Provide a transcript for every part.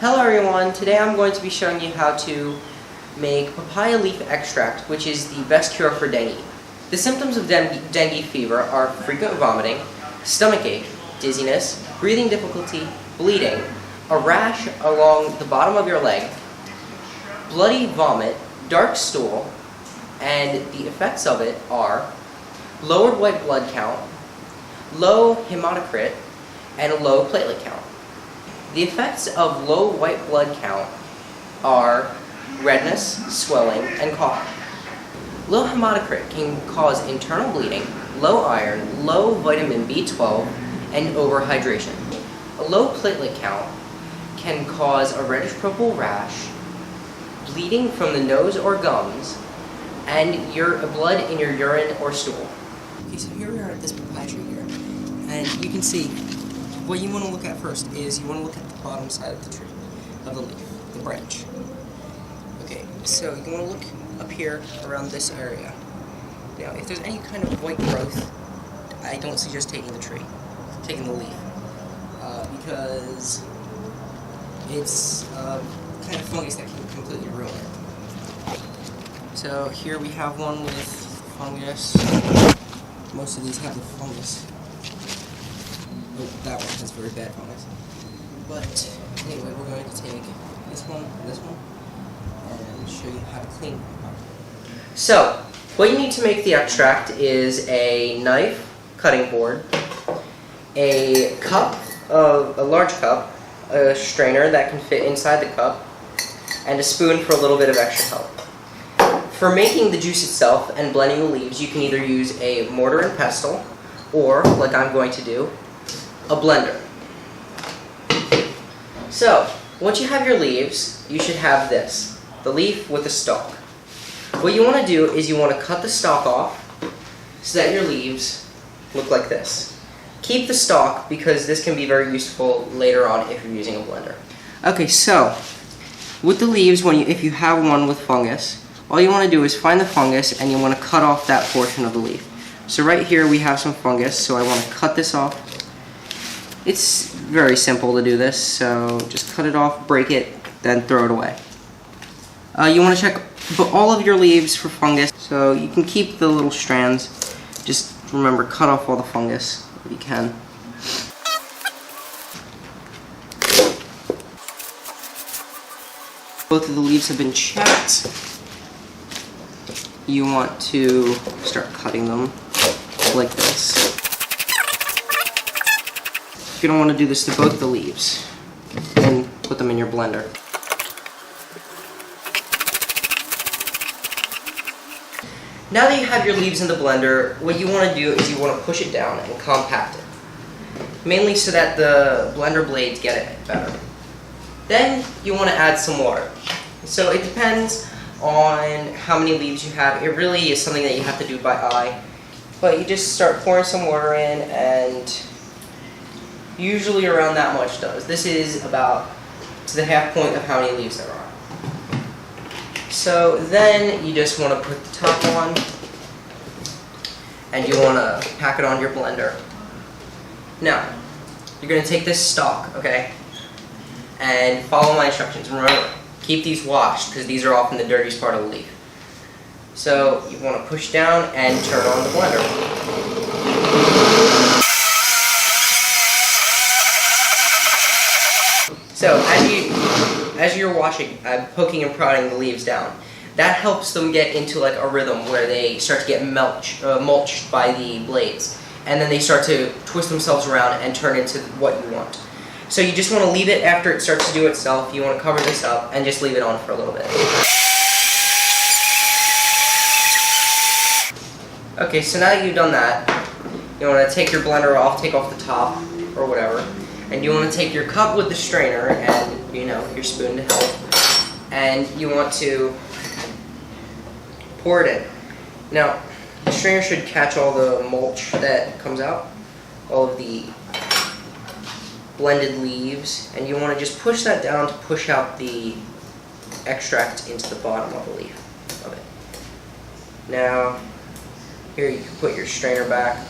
Hello everyone, today I'm going to be showing you how to make papaya leaf extract, which is the best cure for dengue. The symptoms of dengue fever are frequent vomiting, stomach ache, dizziness, breathing difficulty, bleeding, a rash along the bottom of your leg, bloody vomit, dark stool, and the effects of it are lowered white blood count, low hematocrit, and a low platelet count. The effects of low white blood count are redness, swelling, and coughing. Low hematocrit can cause internal bleeding, low iron, low vitamin B12, and overhydration. A low platelet count can cause a reddish purple rash, bleeding from the nose or gums, and blood in your urine or stool. Okay, so here we are at this papaya tree here, and you can see what you want to look at first is you want to look at the bottom side of the tree, of the leaf, the branch. Okay, so you want to look up here around this area. Now, if there's any kind of white growth, I don't suggest taking the leaf, because it's kind of fungus that can completely ruin it. So here we have one with fungus. Most of these have the fungus. Oh, that one has very bad fungus. But anyway, we're going to take this one, and show you how to clean them. So, what you need to make the extract is a knife, cutting board, a cup, a large cup, a strainer that can fit inside the cup, and a spoon for a little bit of extra help. For making the juice itself and blending the leaves, you can either use a mortar and pestle, or, like I'm going to do, a blender. So, once you have your leaves, you should have this, the leaf with the stalk. What you want to do is you want to cut the stalk off so that your leaves look like this. Keep the stalk because this can be very useful later on if you're using a blender. Okay, so with the leaves, if you have one with fungus, all you want to do is find the fungus and you want to cut off that portion of the leaf. So right here we have some fungus, so I want to cut this off. It's very simple to do this, so just cut it off, break it, then throw it away. You want to check all of your leaves for fungus, so you can keep the little strands. Just remember, cut off all the fungus if you can. Both of the leaves have been checked. You want to start cutting them like this. You're going to want to do this to both the leaves and put them in your blender. Now that you have your leaves in the blender, what you want to do is you want to push it down and compact it. Mainly so that the blender blades get it better. Then you want to add some water. So it depends on how many leaves you have. It really is something that you have to do by eye. But you just start pouring some water in, and usually around that much does. This is about to the half point of how many leaves there are. So then you just want to put the top on, and you want to pack it on your blender. Now, you're going to take this stalk, okay, and follow my instructions. Remember, keep these washed because these are often the dirtiest part of the leaf. So you want to push down and turn on the blender. So as you're washing, poking and prodding the leaves down, that helps them get into like a rhythm where they start to get mulched by the blades, and then they start to twist themselves around and turn into what you want. So you just want to leave it after it starts to do itself. You want to cover this up and just leave it on for a little bit. Okay, so now that you've done that, you want to take your blender off, take off the top or whatever, and you want to take your cup with the strainer and, your spoon to help, and you want to pour it in. Now, the strainer should catch all the mulch that comes out, all of the blended leaves, and you want to just push that down to push out the extract into the bottom of the leaf of it. Now, here you can put your strainer back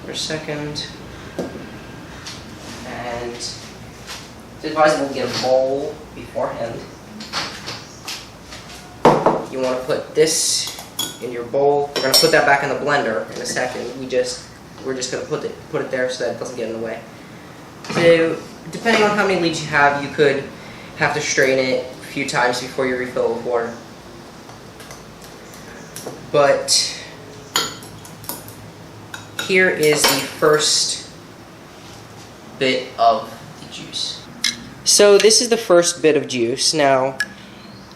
for a second, and It's advisable to get a bowl beforehand. You want to put this in your bowl. We're going to put that back in the blender in a second. We're just going to put it there so that it doesn't get in the way. So, depending on how many leaves you have, you could have to strain it a few times before you refill it with water. But here is the first bit of the juice. So this is the first bit of juice. Now,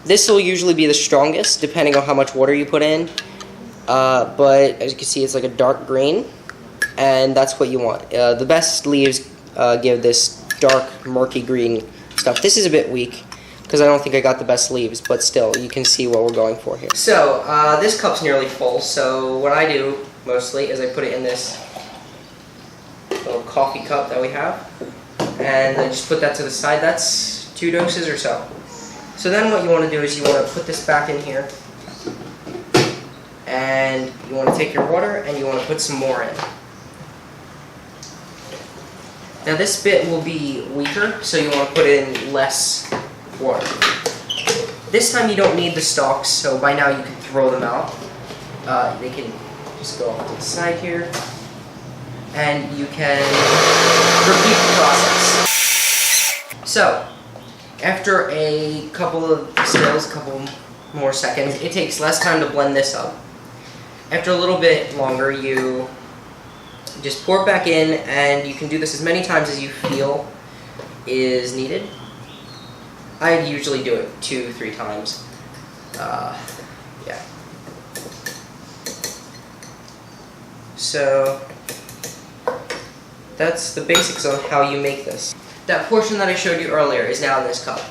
this will usually be the strongest, depending on how much water you put in. But as you can see, it's like a dark green, and that's what you want. The best leaves give this dark, murky green stuff. This is a bit weak, because I don't think I got the best leaves, but still, you can see what we're going for here. So, this cup's nearly full, so what I do, mostly, is I put it in this little coffee cup that we have, and I just put that to the side. That's 2 doses or so. So then what you want to do is you want to put this back in here, and you want to take your water, and you want to put some more in. Now this bit will be weaker, so you want to put in less water. This time you don't need the stalks, so by now you can throw them out. They can just go off to the side here, and you can repeat the process. So, after a couple of spills, a couple more seconds, it takes less time to blend this up. After a little bit longer, you just pour it back in, and you can do this as many times as you feel is needed. I usually do it 2-3 times. Yeah. So that's the basics of how you make this. That portion that I showed you earlier is now in this cup.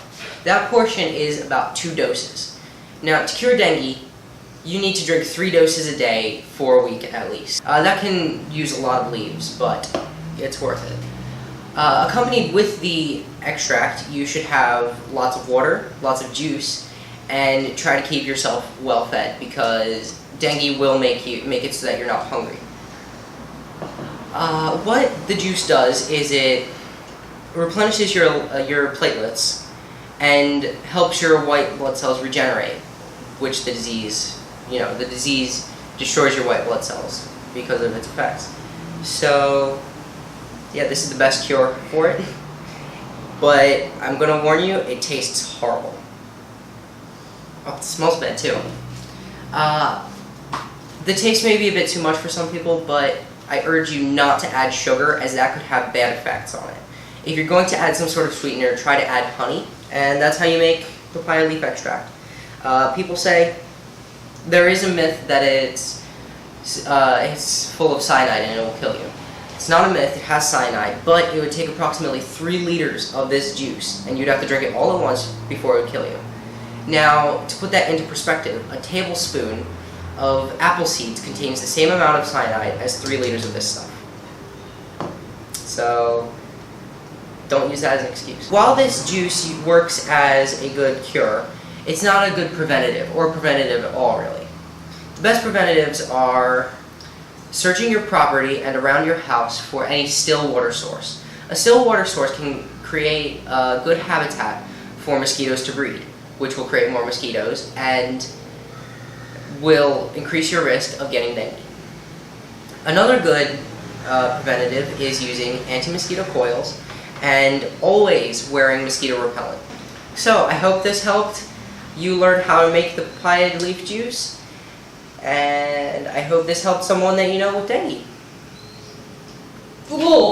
That portion is about 2 doses. Now, to cure dengue, you need to drink 3 doses a day for a week at least. That can use a lot of leaves, but it's worth it. Accompanied with the extract, you should have lots of water, lots of juice, and try to keep yourself well fed, because dengue will make it so that you're not hungry. What the juice does is it replenishes your platelets and helps your white blood cells regenerate, which the disease destroys your white blood cells because of its effects. So, yeah, this is the best cure for it. But I'm going to warn you, it tastes horrible. Oh, it smells bad too. The taste may be a bit too much for some people, but I urge you not to add sugar, as that could have bad effects on it. If you're going to add some sort of sweetener, try to add honey, and that's how you make papaya leaf extract. People say there is a myth that it's full of cyanide and it will kill you. It's not a myth, it has cyanide, but it would take approximately 3 liters of this juice, and you'd have to drink it all at once before it would kill you. Now, to put that into perspective, a tablespoon of apple seeds contains the same amount of cyanide as 3 liters of this stuff. So, don't use that as an excuse. While this juice works as a good cure, it's not a good preventative, or preventative at all, really. The best preventatives are searching your property and around your house for any still water source. A still water source can create a good habitat for mosquitoes to breed, which will create more mosquitoes and will increase your risk of getting dengue. Another good preventative is using anti-mosquito coils and always wearing mosquito repellent. So, I hope this helped you learn how to make the papaya leaf juice, and I hope this helped someone that you know with dengue.